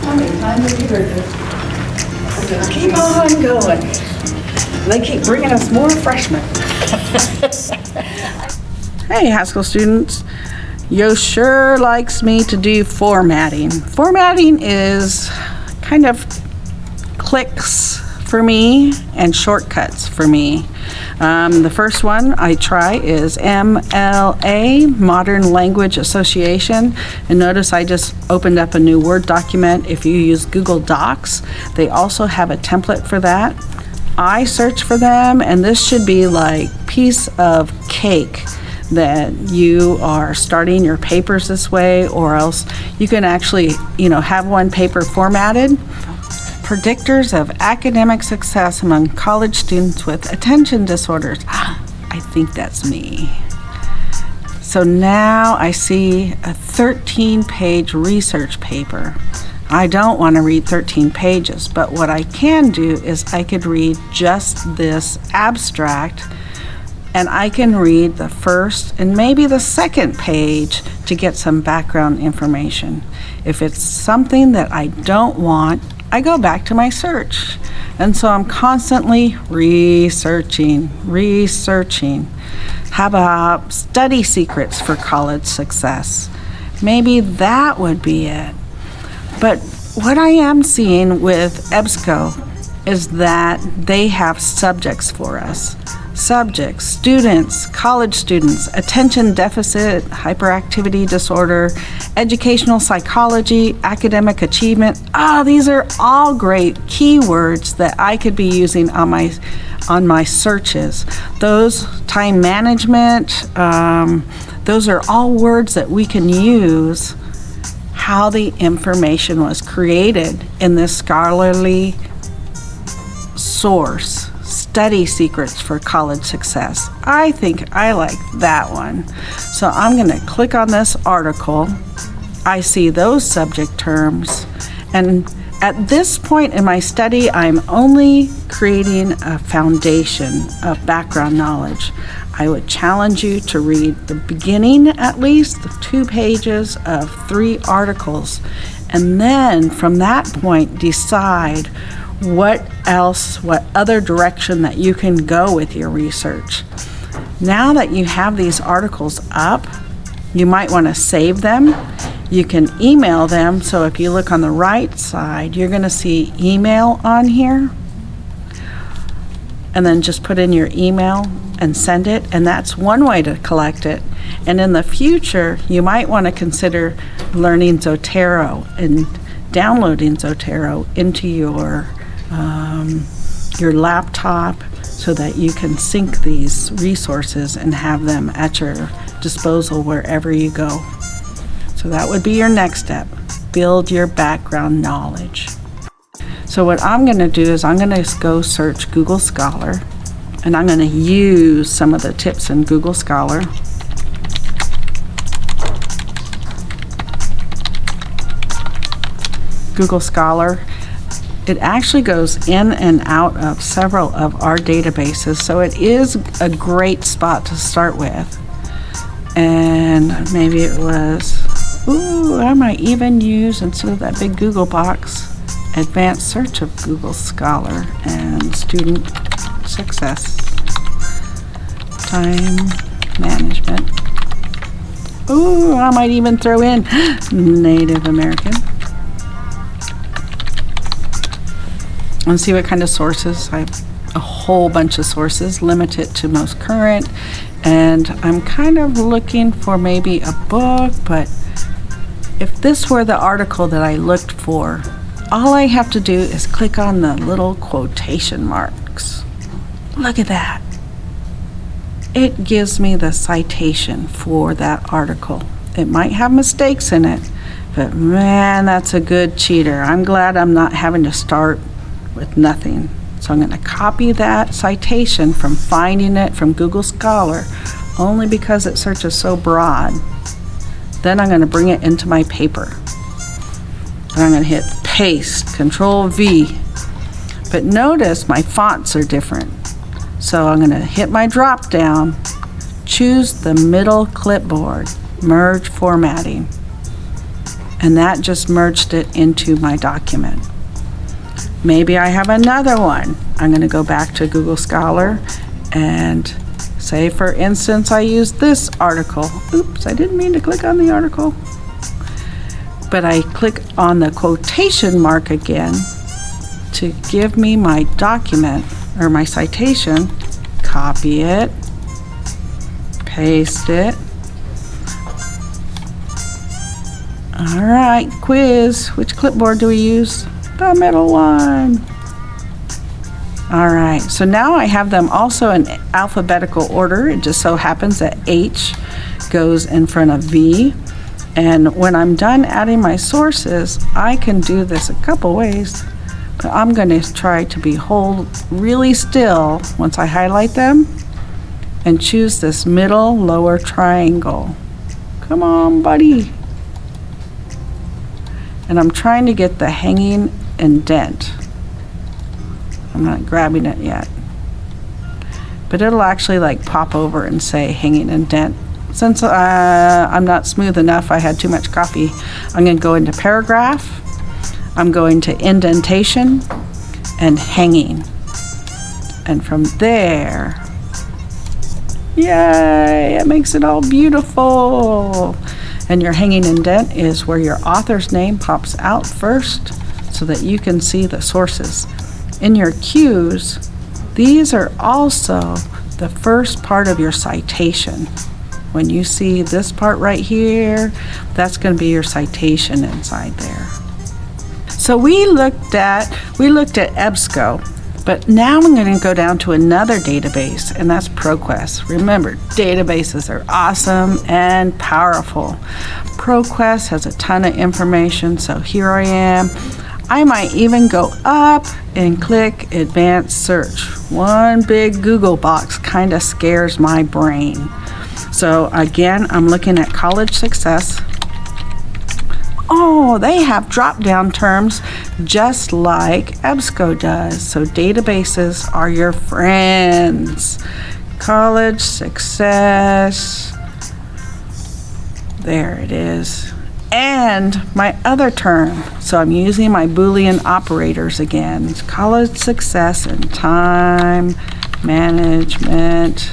How many times have you heard this? Keep on going. They keep bringing us more freshmen. Hey, Haskell students. Yo sure likes me to do formatting. Formatting is kind of clicks for me and shortcuts for me. The first one I try is MLA, Modern Language Association. And notice I just opened up a new Word document. If you use Google Docs, they also have a template for that. I search for them, and this should be like piece of cake that you are starting your papers this way, or else you can actually, have one paper formatted. Predictors of academic success among college students with attention disorders. I think that's me. So now I see a 13-page research paper. I don't want to read 13 pages, but what I can do is I could read just this abstract, and I can read the first and maybe the second page to get some background information. If it's something that I don't want, I go back to my search. And so I'm constantly researching. How about study secrets for college success? Maybe that would be it. But what I am seeing with Ebsco is that they have subjects for us. Subjects, students, college students, attention deficit, hyperactivity disorder, educational psychology, academic achievement. These are all great keywords that I could be using on my searches. Those, time management, those are all words that we can use how the information was created in this scholarly source. Study secrets for college success. I think I like that one. So I'm going to click on this article. I see those subject terms. And at this point in my study, I'm only creating a foundation of background knowledge. I would challenge you to read the beginning, at least, the 2 pages of 3 articles. And then from that point, decide what other direction that you can go with your research. Now that you have these articles up, you might want to save them. You can email them. So if you look on the right side, you're going to see email on here. And then just put in your email and send it. And that's one way to collect it. And in the future, you might want to consider learning Zotero and downloading Zotero into your laptop so that you can sync these resources and have them at your disposal wherever you go. So that would be your next step. Build your background knowledge. So what I'm going to do is I'm going to go search Google Scholar, and I'm going to use some of the tips in Google Scholar. Google Scholar, it actually goes in and out of several of our databases, so it is a great spot to start with. And maybe it was, I might even use, instead of that big Google box, advanced search of Google Scholar and student success, time management. I might even throw in Native American. And see what kind of sources. I have a whole bunch of sources, limit it to most current, and I'm kind of looking for maybe a book, but if this were the article that I looked for, all I have to do is click on the little quotation marks. Look at that. It gives me the citation for that article. It might have mistakes in it, but man, that's a good cheater. I'm glad I'm not having to start with nothing. So I'm going to copy that citation from finding it from Google Scholar, only because it searches so broad. Then I'm going to bring it into my paper. And I'm going to hit paste, Control V. But notice my fonts are different. So I'm going to hit my drop down, choose the middle clipboard, merge formatting. and that just merged it into my document. Maybe I have another one. I'm going to go back to Google Scholar and say, for instance, I use this article. Oops, I didn't mean to click on the article. But I click on the quotation mark again to give me my document or my citation. Copy it, paste it. All right, quiz. Which clipboard do we use? The middle one. All right, so now I have them also in alphabetical order. It just so happens that H goes in front of V. And when I'm done adding my sources, I can do this a couple ways. But I'm going to try to hold really still once I highlight them and choose this middle lower triangle. Come on, buddy. And I'm trying to get the hanging indent. I'm not grabbing it yet. But it'll actually like pop over and say hanging indent. Since I'm not smooth enough, I had too much coffee, I'm going to go into paragraph. I'm going to indentation and hanging. And from there, yay, it makes it all beautiful. And your hanging indent is where your author's name pops out first so that you can see the sources. In your cues, these are also the first part of your citation. When you see this part right here, that's going to be your citation inside there. So we looked at Ebsco, but now I'm going to go down to another database, and that's ProQuest. Remember, databases are awesome and powerful. ProQuest has a ton of information, so here I am. I might even go up and click advanced search. One big Google box kind of scares my brain. So again, I'm looking at college success. Oh, they have drop-down terms just like Ebsco does. So databases are your friends. College success. There it is. And my other term. So I'm using my Boolean operators again. College success and time management.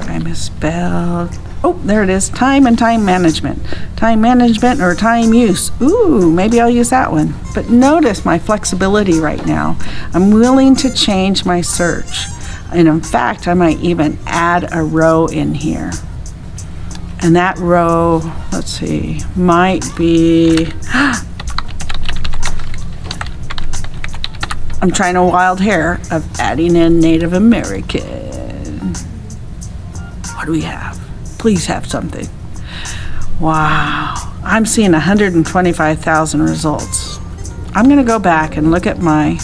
I misspelled. Oh, there it is. Time and time management. Time management or time use. Ooh, maybe I'll use that one. But notice my flexibility right now. I'm willing to change my search. And in fact, I might even add a row in here. And that row, let's see, might be... I'm trying a wild hair of adding in Native American. What do we have? Please have something. Wow, I'm seeing 125,000 results. I'm going to go back and look at my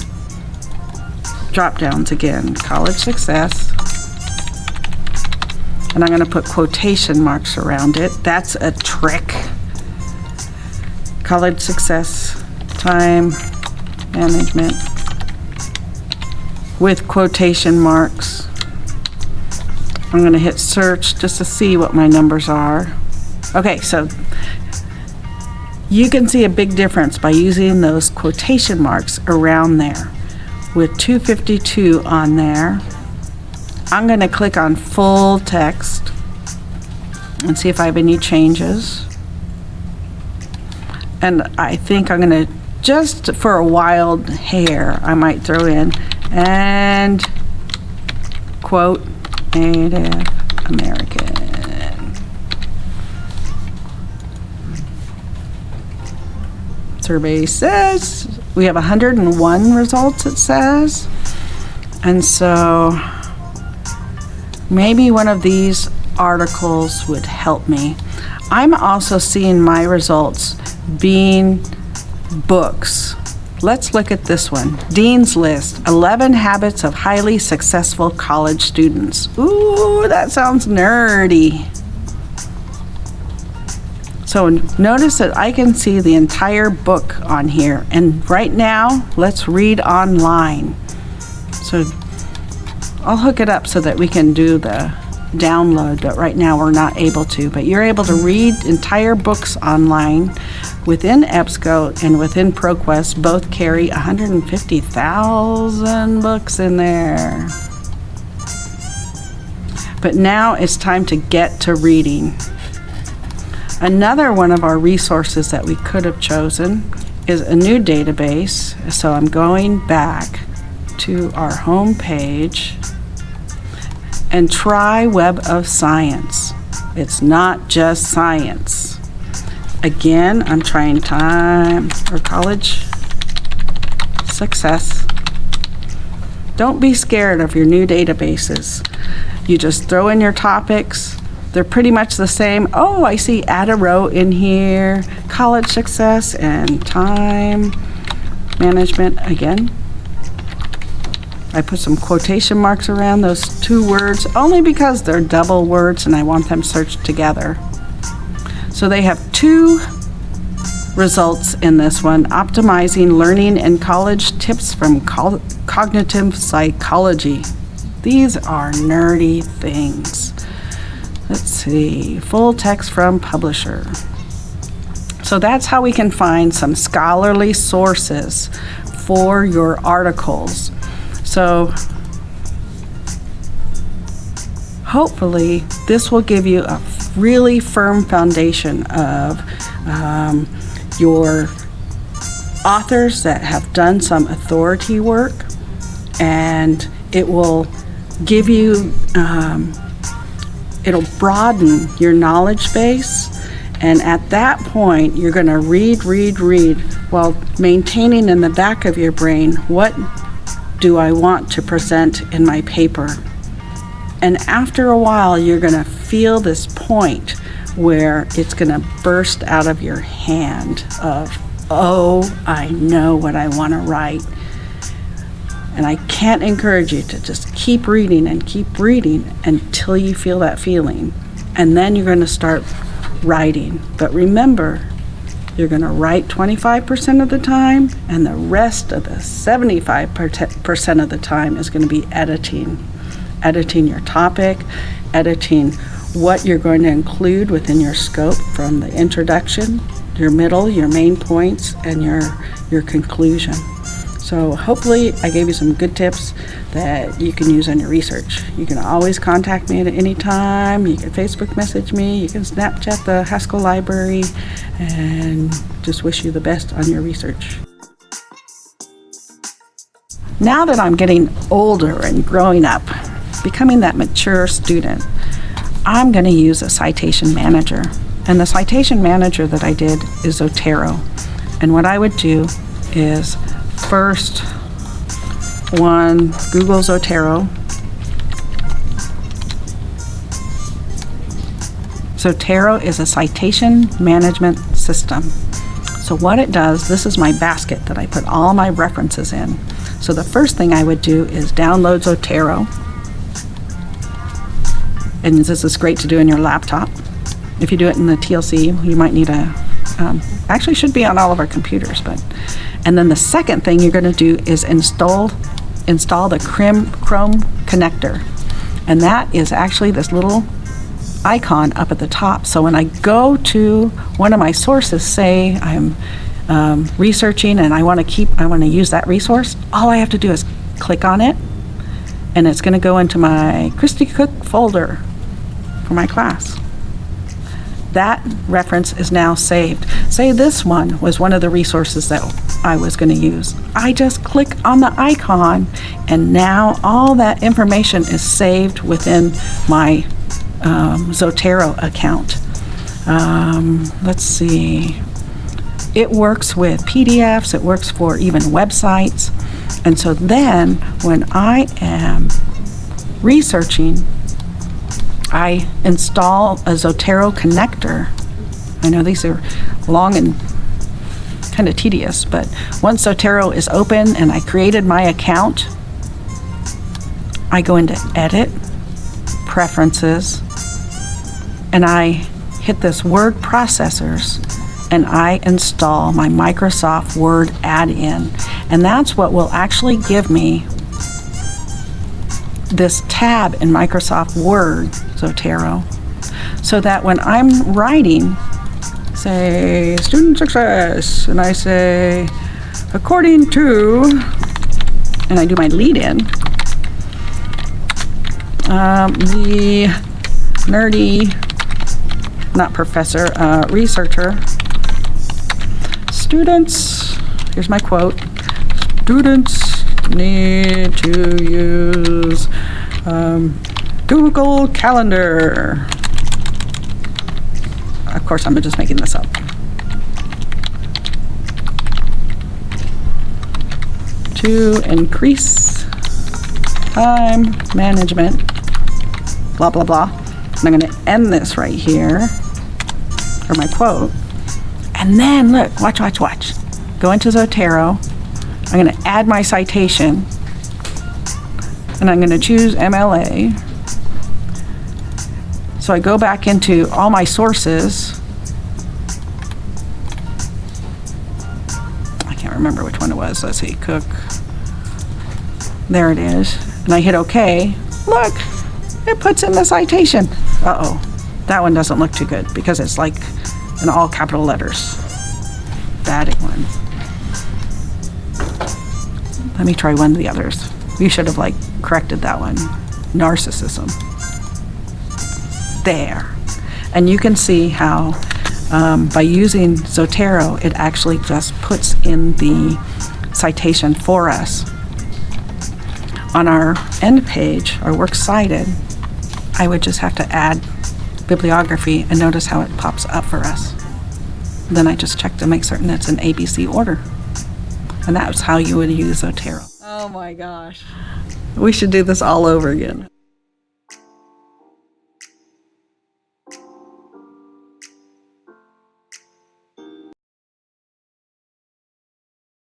drop downs again. College success. And I'm going to put quotation marks around it. That's a trick. College success, time management with quotation marks. I'm going to hit search just to see what my numbers are. Okay, so you can see a big difference by using those quotation marks around there. With 252 on there, I'm going to click on full text and see if I have any changes. And I think I'm going to, just for a wild hair, I might throw in and quote Native American. Survey says we have 101 results, it says. And so maybe one of these articles would help me. I'm also seeing my results being books. Let's look at this one. Dean's List, 11 Habits of Highly Successful College Students. Ooh, that sounds nerdy. So notice that I can see the entire book on here. And right now, let's read online. So I'll hook it up so that we can do the download, but right now we're not able to. But you're able to read entire books online within Ebsco and within ProQuest. Both carry 150,000 books in there. But now it's time to get to reading. Another one of our resources that we could have chosen is a new database. So I'm going back to our home page and try Web of Science. It's not just science. Again, I'm trying time or college success. Don't be scared of your new databases. You just throw in your topics. They're pretty much the same. Oh, I see add a row in here. College success and time management again. I put some quotation marks around those two words only because they're double words and I want them searched together. So they have two results in this one: optimizing learning in college, tips from cognitive psychology. These are nerdy things. Let's see, full text from publisher. So that's how we can find some scholarly sources for your articles. So hopefully this will give you a really firm foundation of your authors that have done some authority work, and it will give you, it'll broaden your knowledge base. And at that point, you're going to read while maintaining in the back of your brain, what do I want to present in my paper? And after a while, you're going to feel this point where it's going to burst out of your hand of, oh, I know what I want to write. And I can't encourage you to just keep reading until you feel that feeling. And then you're going to start writing. But remember, you're going to write 25% of the time, and the rest of the 75% of the time is going to be editing. Editing your topic, editing what you're going to include within your scope from the introduction, your middle, your main points, and your conclusion. So hopefully I gave you some good tips that you can use on your research. You can always contact me at any time. You can Facebook message me. You can Snapchat the Haskell library, and just wish you the best on your research. Now that I'm getting older and growing up, becoming that mature student, I'm going to use a citation manager. And the citation manager that I did is Zotero. And what I would do is first one, Google Zotero. Zotero is a citation management system. So what it does, this is my basket that I put all my references in. So the first thing I would do is download Zotero. And this is great to do in your laptop. If you do it in the TLC, you might need a, actually should be on all of our computers, but. And then the second thing you're going to do is install the Chrome connector. And that is actually this little icon up at the top. So when I go to one of my sources, say I'm researching and I want to use that resource, all I have to do is click on it, and it's going to go into my Christy Cook folder for my class. That reference is now saved. Say this one was one of the resources that I was going to use. I just click on the icon, and now all that information is saved within my Zotero account. Let's see. It works with PDFs. It works for even websites. And so then when I am researching, I install a Zotero connector. I know these are long and kind of tedious, but once Zotero is open and I created my account, I go into Edit, Preferences, and I hit this Word Processors, and I install my Microsoft Word add-in. And that's what will actually give me this tab in Microsoft Word, Zotero, so that when I'm writing, say, student success, and I say, according to, and I do my lead in, the nerdy, not professor, researcher, students, here's my quote, students need to use Google Calendar. Of course, I'm just making this up. To increase time management, blah, blah, blah. And I'm going to end this right here, or my quote. And then, look, watch. Go into Zotero. I'm going to add my citation. And I'm going to choose MLA. So I go back into all my sources. I can't remember which one it was. Let's see, Cook. There it is. And I hit OK. Look, it puts in the citation. Uh-oh, that one doesn't look too good because it's like in all capital letters. Bad one. Let me try one of the others. We should have corrected that one. Narcissism. There. And you can see how by using Zotero, it actually just puts in the citation for us. On our end page, our works cited, I would just have to add bibliography and notice how it pops up for us. Then I just check to make certain it's in ABC order. And that's how you would use Zotero. Oh my gosh. We should do this all over again.